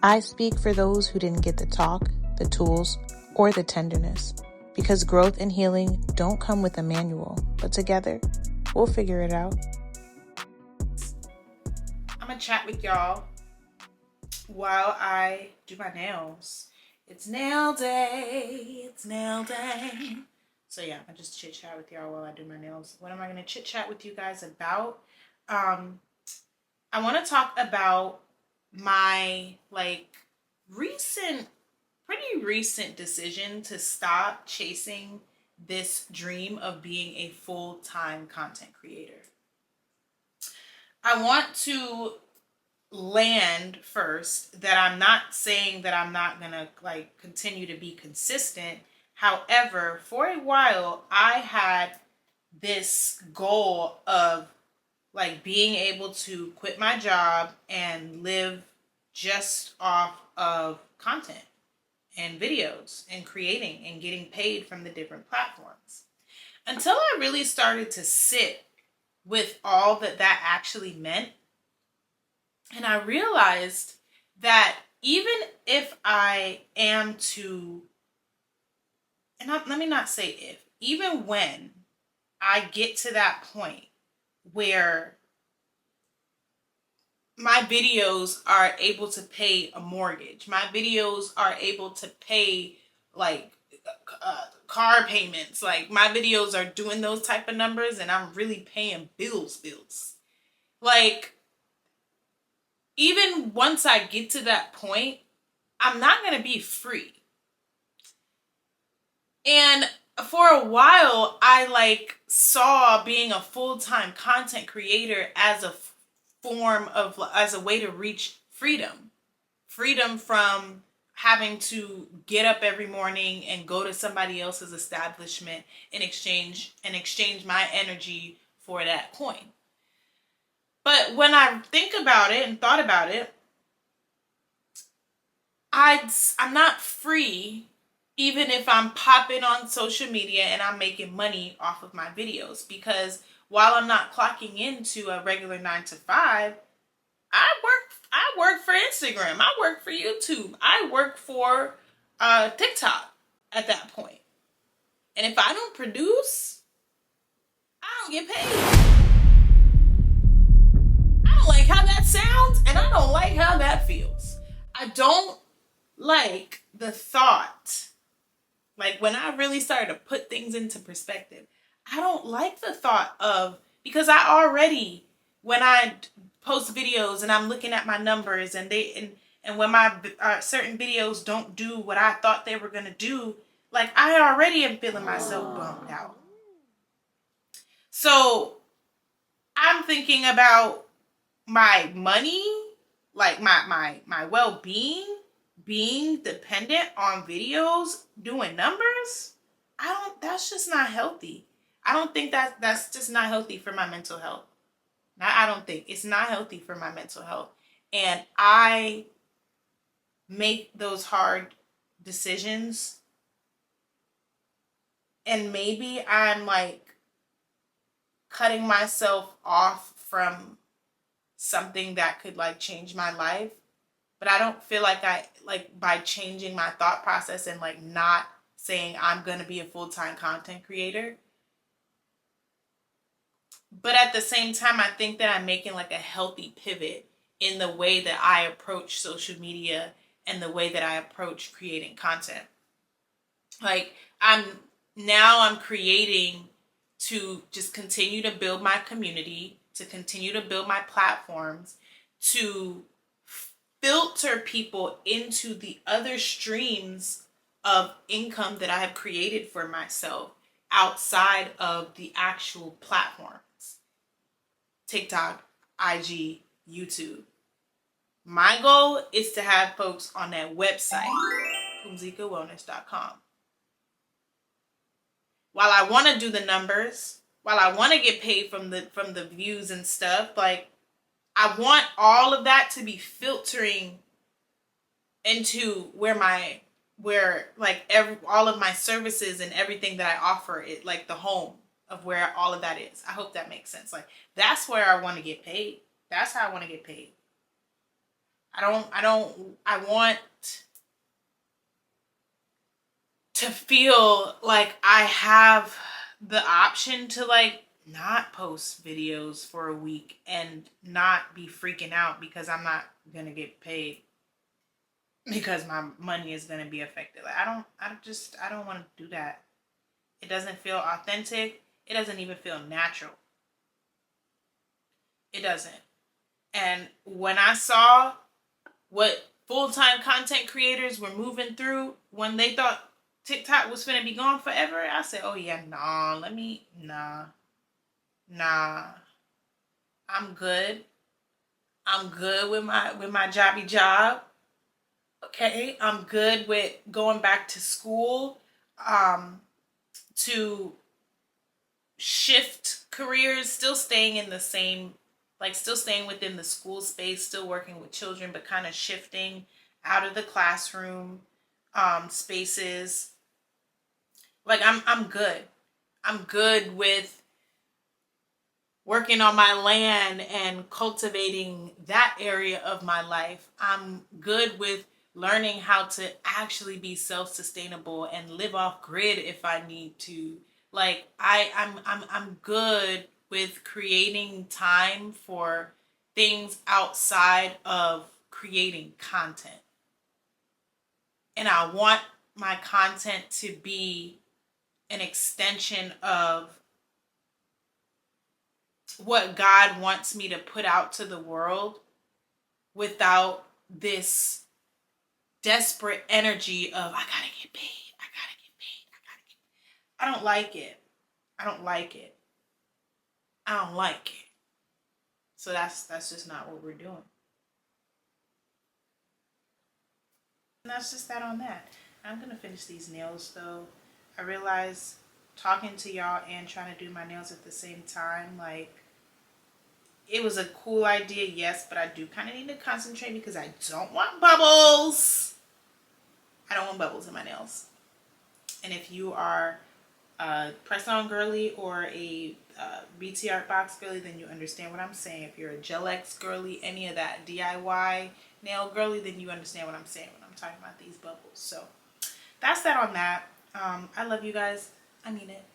I speak for those who didn't get the talk, the tools, or the tenderness, because growth and healing don't come with a manual, but together, we'll figure it out. I'm gonna chat with y'all while I do my nails. It's nail day. It's nail day. So yeah, I just chit chat with y'all while I do my nails. What am I gonna chit chat with you guys about? I want to talk about my pretty recent decision to stop chasing this dream of being a full-time content creator. I want to land first that I'm not saying that I'm not gonna continue to be consistent. However, for a while I had this goal of being able to quit my job and live just off of content and videos and creating and getting paid from the different platforms, until I really started to sit with all that actually meant. And I realized that even if I am to, and let me not say if, even when I get to that point where my videos are able to pay a mortgage, my videos are able to pay car payments, my videos are doing those type of numbers and I'm really paying bills. Even once I get to that point, I'm not going to be free. And for a while, I saw being a full-time content creator as a as a way to reach freedom from having to get up every morning and go to somebody else's establishment and exchange my energy for that coin. But when I think about it and thought about it, I'm not free even if I'm popping on social media and I'm making money off of my videos, because while I'm not clocking into a regular 9 to 5, I work for Instagram. I work for YouTube. I work for TikTok at that point. And if I don't produce, I don't get paid. I don't like how that sounds, and I don't like how that feels. I don't like the thought, when I really started to put things into perspective, I don't like the thought of, because I already, when I post videos and I'm looking at my numbers and when my certain videos don't do what I thought they were going to do, I already am feeling myself bummed out. So I'm thinking about my money, my well-being, being dependent on videos, doing numbers. That's just not healthy. I don't think that's just not healthy for my mental health. I don't think it's not healthy for my mental health. And I make those hard decisions. And maybe I'm cutting myself off from something that could change my life. But I don't feel like by changing my thought process and not saying I'm going to be a full-time content creator. But at the same time, I think that I'm making a healthy pivot in the way that I approach social media and the way that I approach creating content. I'm creating to just continue to build my community, to continue to build my platforms, to filter people into the other streams of income that I have created for myself outside of the actual platforms. TikTok, IG, YouTube. My goal is to have folks on that website, pumzikawellness.com. While I want to do the numbers, while I want to get paid from the views and stuff, I want all of that to be filtering into all of my services and everything that I offer, it the home of where all of that is. I hope that makes sense. That's where I want to get paid. That's how I want to get paid. I want to feel like I have the option to like not post videos for a week and not be freaking out because I'm not gonna get paid, because my money is gonna be affected. Like I don't want to do that. It doesn't feel authentic. It doesn't even feel natural. It doesn't. And when I saw what full-time content creators were moving through when they thought TikTok was gonna be gone forever, I said, oh yeah, nah. I'm good. I'm good with my jobby job. Okay. I'm good with going back to school, to shift careers, still staying in the same, like still staying within the school space, still working with children, but kind of shifting out of the classroom spaces. Like I'm good. I'm good with working on my land and cultivating that area of my life. I'm good with learning how to actually be self-sustainable and live off grid if I need to. Like I'm good with creating time for things outside of creating content. And I want my content to be an extension of what God wants me to put out to the world without this desperate energy of I gotta get paid, I gotta get paid, I gotta get paid. I don't like it. I don't like it. I don't like it. So that's just not what we're doing. And that's just that on that. I'm gonna finish these nails though. I realize talking to y'all and trying to do my nails at the same time, like it was a cool idea, yes, but I do kind of need to concentrate because I don't want bubbles. I don't want bubbles in my nails. And if you are a press-on girly or a BT Art Box girly, then you understand what I'm saying. If you're a Gel X girly, any of that DIY nail girly, then you understand what I'm saying when I'm talking about these bubbles. So that's that on that. I love you guys. I mean it.